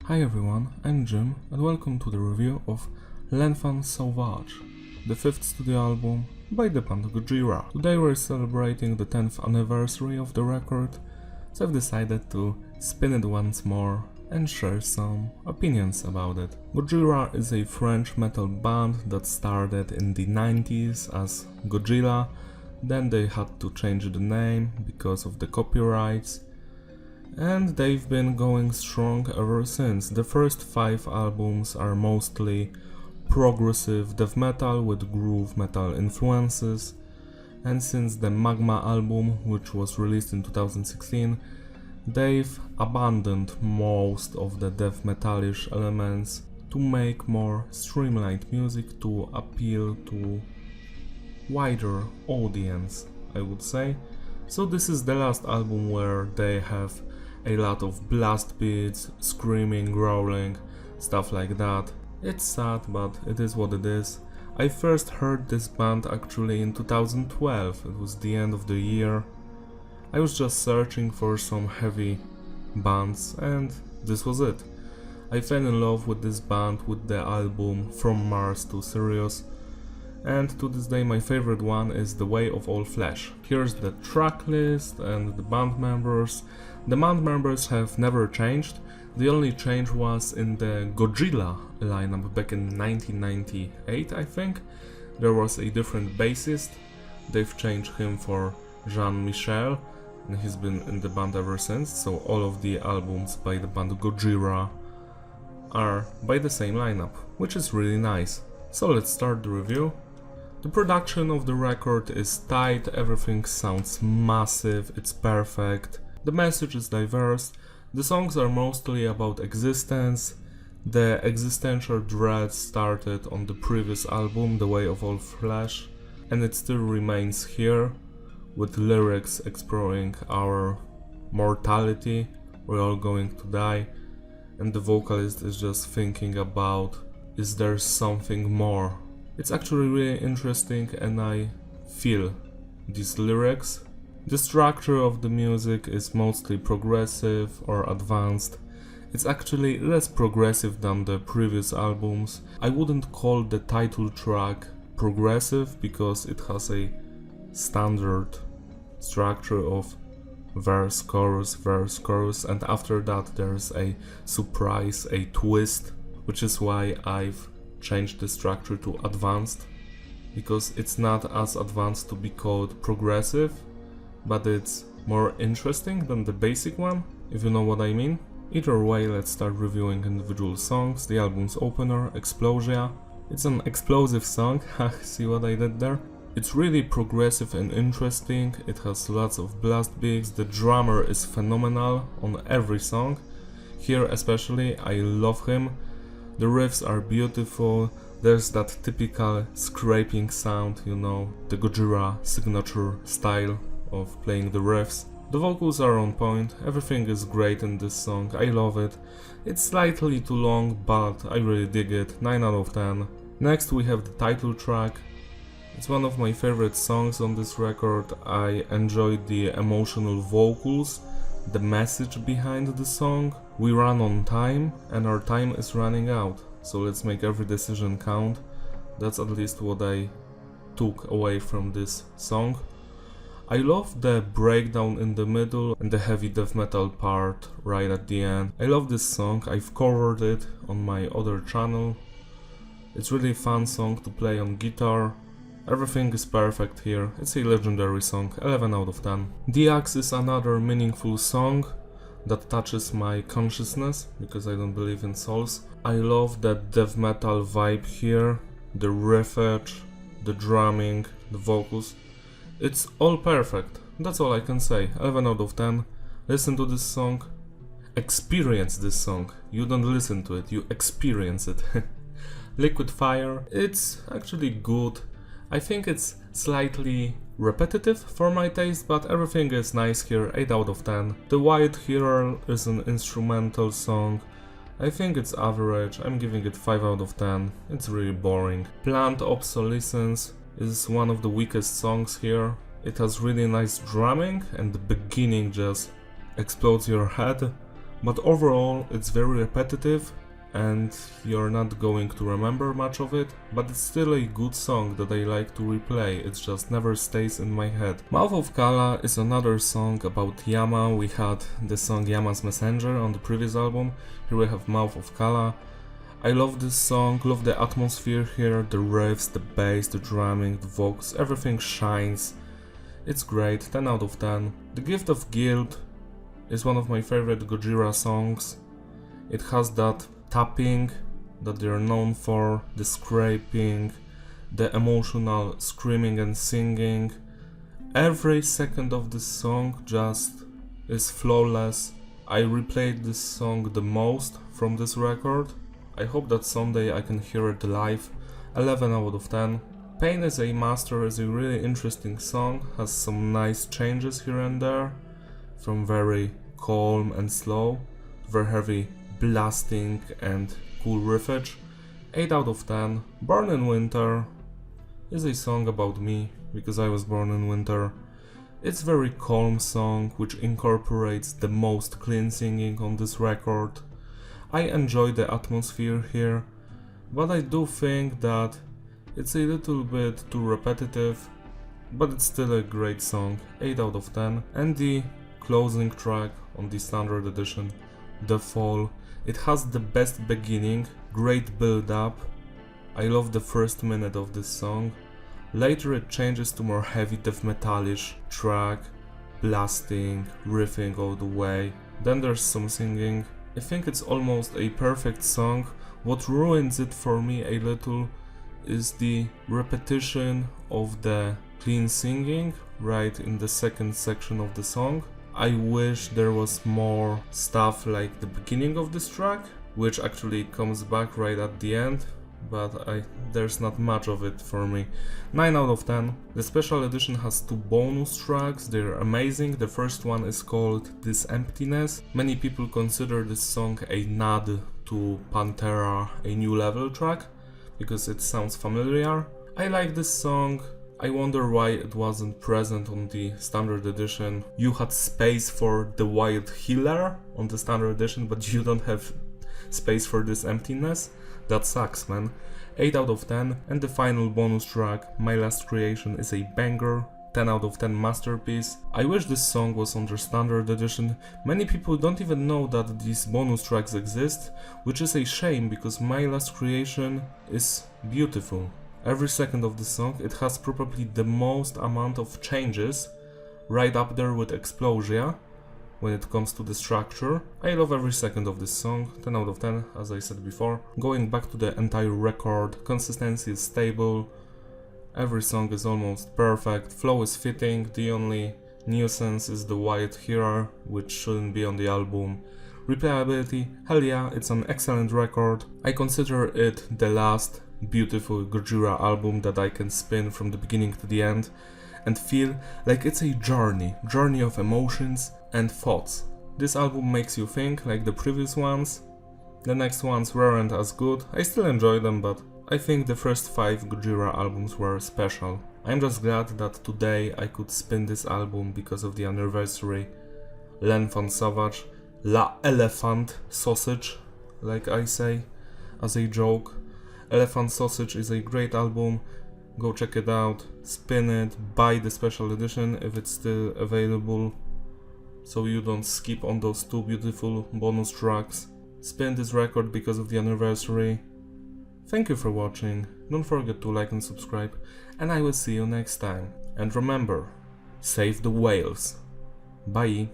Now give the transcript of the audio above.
Hi everyone, I'm Jim and welcome to the review of L'Enfant Sauvage, the 5th studio album by the band Gojira. Today we're celebrating the 10th anniversary of the record, so I've decided to spin it once more and share some opinions about it. Gojira is a French metal band that started in the 90s as Gojira, then they had to change the name because of the copyrights. And they've been going strong ever since. The first 5 albums are mostly progressive death metal with groove metal influences, and since the Magma album, which was released in 2016, they've abandoned most of the death metalish elements to make more streamlined music to appeal to wider audience, I would say. So this is the last album where they have a lot of blast beats, screaming, growling, stuff like that. It's sad, but it is what it is. I first heard this band actually in 2012, it was the end of the year. I was just searching for some heavy bands and this was it. I fell in love with this band with the album From Mars to Sirius, and to this day my favorite one is The Way of All Flesh. Here's the track list and the band members. The band members have never changed. The only change was in the Gojira lineup back in 1998, I think. There was a different bassist. They've changed him for Jean-Michel and he's been in the band ever since, so all of the albums by the band Gojira are by the same lineup, which is really nice. So let's start the review. The production of the record is tight, everything sounds massive, it's perfect. The message is diverse, the songs are mostly about existence. The existential dread started on the previous album, The Way of All Flesh, and it still remains here, with lyrics exploring our mortality, we're all going to die, and the vocalist is just thinking about, is there something more? It's actually really interesting and I feel these lyrics. The structure of the music is mostly progressive or advanced. It's actually less progressive than the previous albums. I wouldn't call the title track progressive because it has a standard structure of verse, chorus, and after that there's a surprise, a twist, which is why I've changed the structure to advanced, because it's not as advanced to be called progressive, but it's more interesting than the basic one, if you know what I mean. Either way, let's start reviewing individual songs. The album's opener, Explosia. It's an explosive song, see what I did there? It's really progressive and interesting, it has lots of blast beats, the drummer is phenomenal on every song. Here especially, I love him. The riffs are beautiful, there's that typical scraping sound, you know, the Gojira signature style of playing the riffs. The vocals are on point, everything is great in this song, I love it. It's slightly too long, but I really dig it, 9 out of 10. Next we have the title track. It's one of my favorite songs on this record. I enjoyed the emotional vocals, the message behind the song. We run on time and our time is running out, so let's make every decision count. That's at least what I took away from this song. I love the breakdown in the middle and the heavy death metal part right at the end. I love this song, I've covered it on my other channel. It's really fun song to play on guitar. Everything is perfect here, it's a legendary song, 11 out of 10. The Axe is another meaningful song that touches my consciousness, because I don't believe in souls. I love that death metal vibe here, the riffage, the drumming, the vocals. It's all perfect, that's all I can say, 11 out of 10. Listen to this song, experience this song, you don't listen to it, you experience it. Liquid Fire, it's actually good. I think it's slightly repetitive for my taste, but everything is nice here, 8 out of 10. The White Hero is an instrumental song. I think it's average, I'm giving it 5 out of 10. It's really boring. Planned Obsolescence is one of the weakest songs here. It has really nice drumming and the beginning just explodes your head. but overall it's very repetitive and you're not going to remember much of it, but it's still a good song that I like to replay, it just never stays in my head. Mouth of Kala is another song about Yama. We had the song Yama's Messenger on the previous album, here we have Mouth of Kala. I love this song, love the atmosphere here, the riffs, the bass, the drumming, the vocals, everything shines. It's great, 10 out of 10. The Gift of Guilt is one of my favorite Gojira songs. It has that tapping that they're known for, the scraping, the emotional screaming and singing. Every second of this song just is flawless. I replayed this song the most from this record. I hope that someday I can hear it live. 11 out of 10. Pain is a Master is a really interesting song, has some nice changes here and there, from very calm and slow to very heavy blasting and cool riffage. 8 out of 10. Born in Winter is a song about me, because I was born in winter. It's a very calm song which incorporates the most clean singing on this record. I enjoy the atmosphere here, but I do think that it's a little bit too repetitive, but it's still a great song, 8 out of 10. And the closing track on the standard edition, The Fall, it has the best beginning, great build up. I love the first minute of this song. Later it changes to more heavy death metalish track, blasting, riffing all the way. Then there's some singing. I think it's almost a perfect song. What ruins it for me a little is the repetition of the clean singing right in the second section of the song. I wish there was more stuff like the beginning of this track, which actually comes back right at the end, but there's not much of it for me. 9 out of 10. The special edition has 2 bonus tracks, they're amazing. The first one is called This Emptiness. Many people consider this song a nod to Pantera, A New Level track, because it sounds familiar. I like this song. I wonder why it wasn't present on the standard edition. You had space for the Wild Healer on the standard edition, but you don't have space for This Emptiness. That sucks, man. 8 out of 10. And the final bonus track, My Last Creation, is a banger. 10 out of 10 masterpiece. I wish this song was on the standard edition. Many people don't even know that these bonus tracks exist, which is a shame because My Last Creation is beautiful. Every second of the song, it has probably the most amount of changes, right up there with Explosia. When it comes to the structure, I love every second of this song, 10 out of 10, as I said before. Going back to the entire record, consistency is stable, every song is almost perfect, flow is fitting, the only nuisance is the Wild Healer, which shouldn't be on the album. Replayability, hell yeah, it's an excellent record. I consider it the last beautiful Gojira album that I can spin from the beginning to the end and feel like it's a journey of emotions and thoughts. This album makes you think like the previous ones. The next ones weren't as good, I still enjoy them, but I think the first 5 Gojira albums were special. I'm just glad that today I could spin this album because of the anniversary. L'Enfant Sauvage, L'Enfant Sauvage, like I say, as a joke. L'Enfant Sauvage is a great album, go check it out, spin it, buy the special edition if it's still available, so you don't skip on those 2 beautiful bonus tracks. Spin this record because of the anniversary. Thank you for watching, don't forget to like and subscribe, and I will see you next time. And remember, save the whales. Bye.